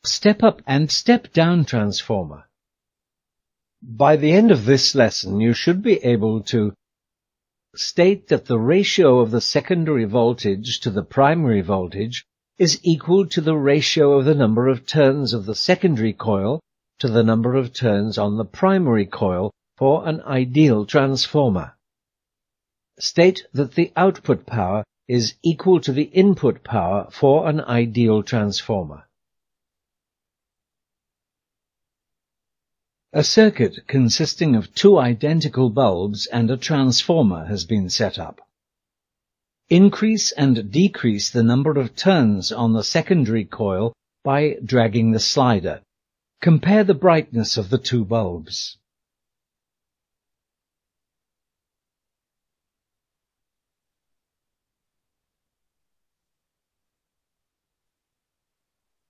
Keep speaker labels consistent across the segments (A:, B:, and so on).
A: Step-up and step-down transformer. By the end of this lesson, you should be able to state that the ratio of the secondary voltage to the primary voltage is equal to the ratio of the number of turns of the secondary coil to the number of turns on the primary coil for an ideal transformer. State that the output power is equal to the input power for an ideal transformer. A circuit consisting of two identical bulbs and a transformer has been set up. Increase and decrease the number of turns on the secondary coil by dragging the slider. Compare the brightness of the two bulbs.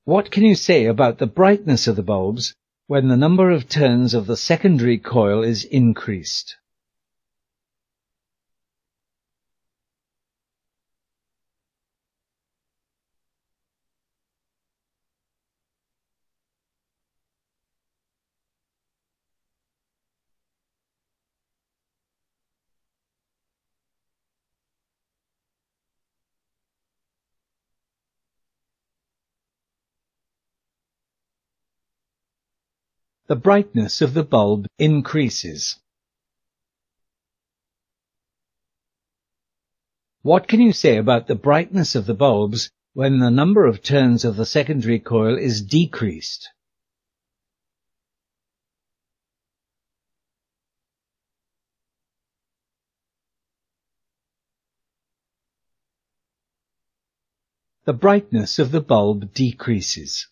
A: What can you say about the brightness of the bulbs when the number of turns of the secondary coil is increased? The brightness of the bulb increases. What can you say about the brightness of the bulbs when the number of turns of the secondary coil is decreased? The brightness of the bulb decreases.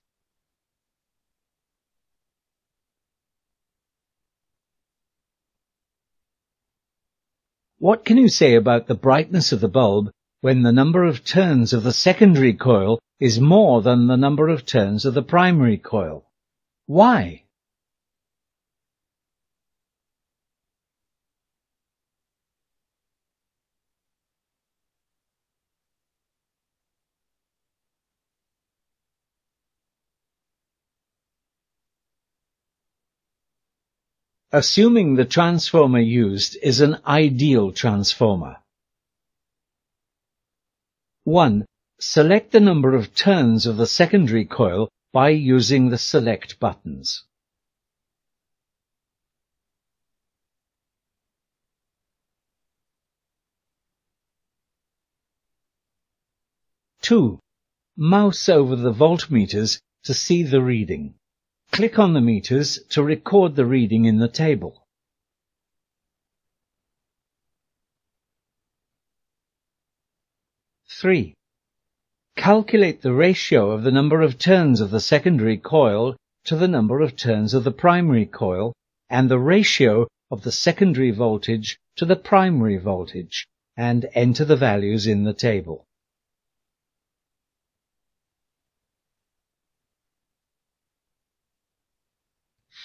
A: What can you say about the brightness of the bulb when the number of turns of the secondary coil is more than the number of turns of the primary coil? Why? Assuming the transformer used is an ideal transformer. 1. Select the number of turns of the secondary coil by using the select buttons. 2. Mouse over the voltmeters to see the reading. Click on the meters to record the reading in the table. 3. Calculate the ratio of the number of turns of the secondary coil to the number of turns of the primary coil and the ratio of the secondary voltage to the primary voltage, and enter the values in the table.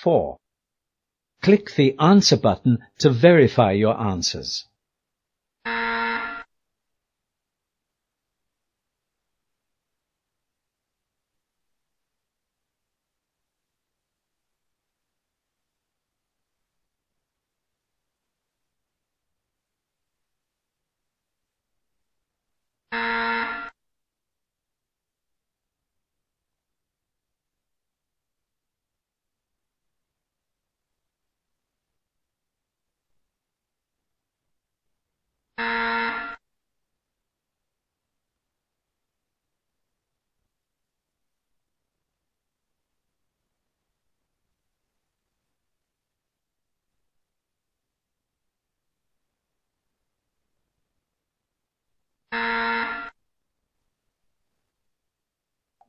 A: 4. Click the Answer button to verify your answers.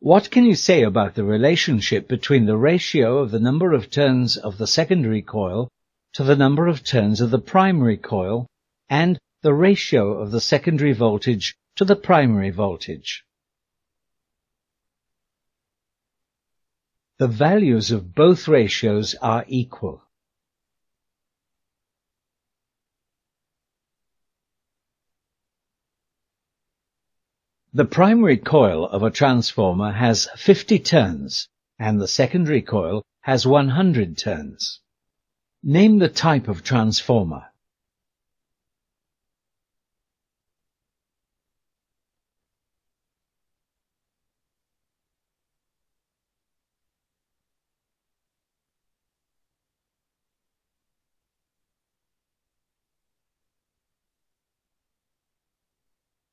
A: What can you say about the relationship between the ratio of the number of turns of the secondary coil to the number of turns of the primary coil and the ratio of the secondary voltage to the primary voltage? The values of both ratios are equal. The primary coil of a transformer has 50 turns, and the secondary coil has 100 turns. Name the type of transformer.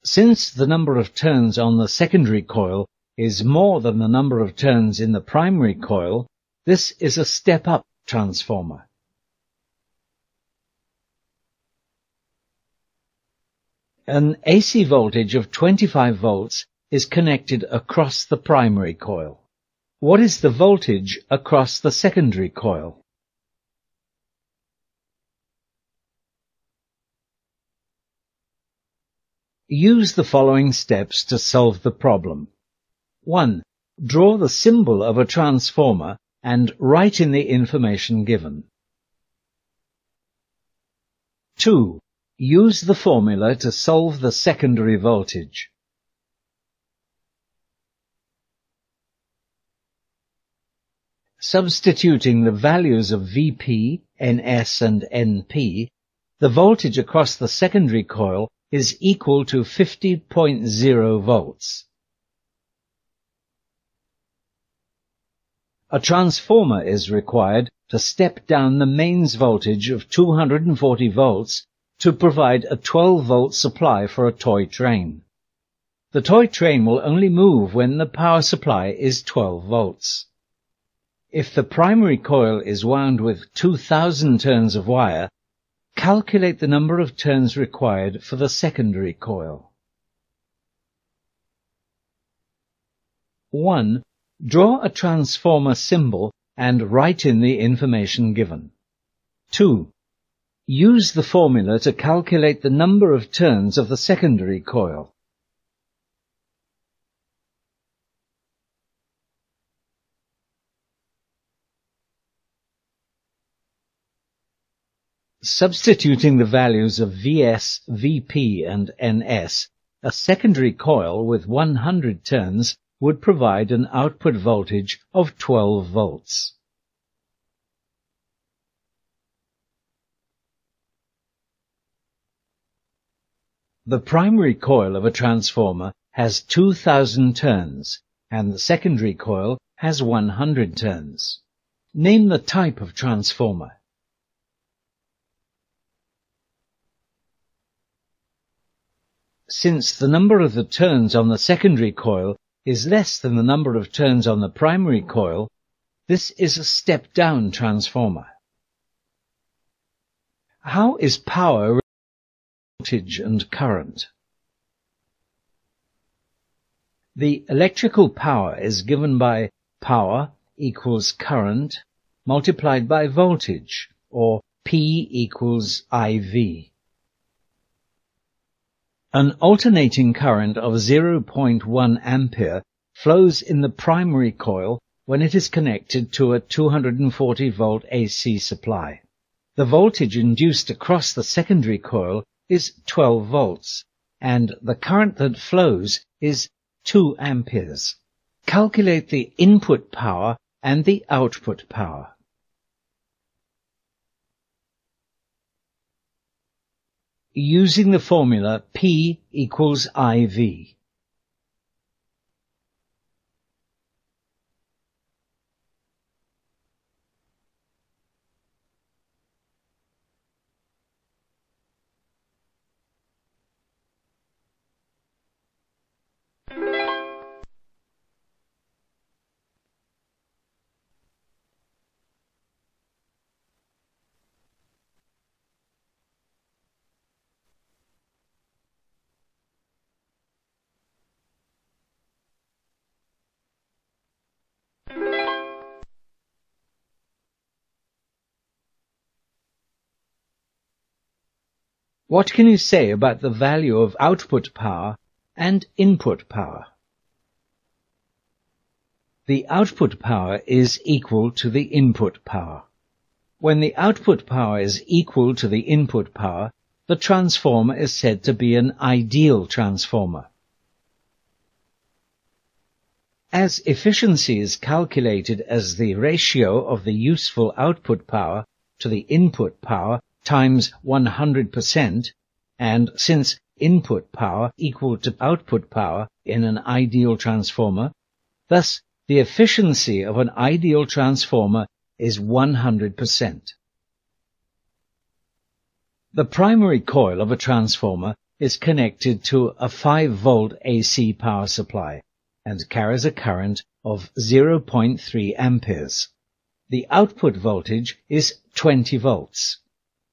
A: Since the number of turns on the secondary coil is more than the number of turns in the primary coil, this is a step-up transformer. An AC voltage of 25 volts is connected across the primary coil. What is the voltage across the secondary coil? Use the following steps to solve the problem. 1. Draw the symbol of a transformer and write in the information given. 2. Use the formula to solve the secondary voltage. Substituting the values of Vp, Ns and Np, the voltage across the secondary coil is equal to 50.0 volts. A transformer is required to step down the mains voltage of 240 volts to provide a 12-volt supply for a toy train. The toy train will only move when the power supply is 12 volts. If the primary coil is wound with 2,000 turns of wire, calculate the number of turns required for the secondary coil. 1. Draw a transformer symbol and write in the information given. 2. Use the formula to calculate the number of turns of the secondary coil. Substituting the values of Vs, Vp and Ns, a secondary coil with 100 turns would provide an output voltage of 12 volts. The primary coil of a transformer has 2,000 turns, and the secondary coil has 100 turns. Name the type of transformer. Since the number of the turns on the secondary coil is less than the number of turns on the primary coil, this is a step-down transformer. How is power related to voltage and current? The electrical power is given by power equals current multiplied by voltage, or P equals IV. An alternating current of 0.1 ampere flows in the primary coil when it is connected to a 240 volt AC supply. The voltage induced across the secondary coil is 12 volts, and the current that flows is 2 amperes. Calculate the input power and the output power. Using the formula P equals IV. What can you say about the value of output power and input power? The output power is equal to the input power. When the output power is equal to the input power, the transformer is said to be an ideal transformer. As efficiency is calculated as the ratio of the useful output power to the input power times 100%, and since input power equal to output power in an ideal transformer, thus the efficiency of an ideal transformer is 100%. The primary coil of a transformer is connected to a 5-volt AC power supply and carries a current of 0.3 amperes. The output voltage is 20 volts.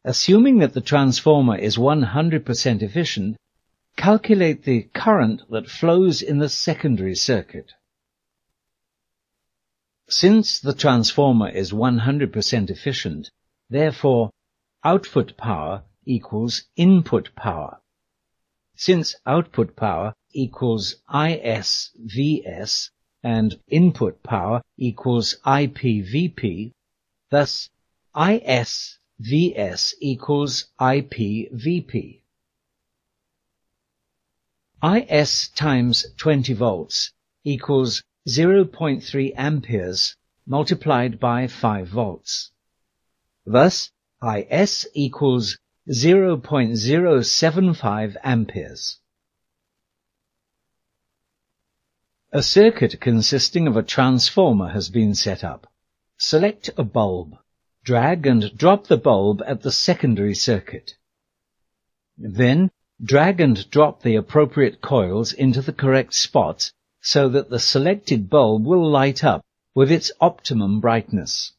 A: Assuming that the transformer is 100% efficient, calculate the current that flows in the secondary circuit. Since the transformer is 100% efficient, therefore output power equals input power. Since output power equals IS/Vs and input power equals IP/Vp, thus IS/Vs equals IP/Vp. IS times 20 volts equals 0.3 amperes multiplied by 5 volts. Thus, IS equals 0.075 amperes. A circuit consisting of a transformer has been set up. Select a bulb. Drag and drop the bulb at the secondary circuit. Then, drag and drop the appropriate coils into the correct spots so that the selected bulb will light up with its optimum brightness.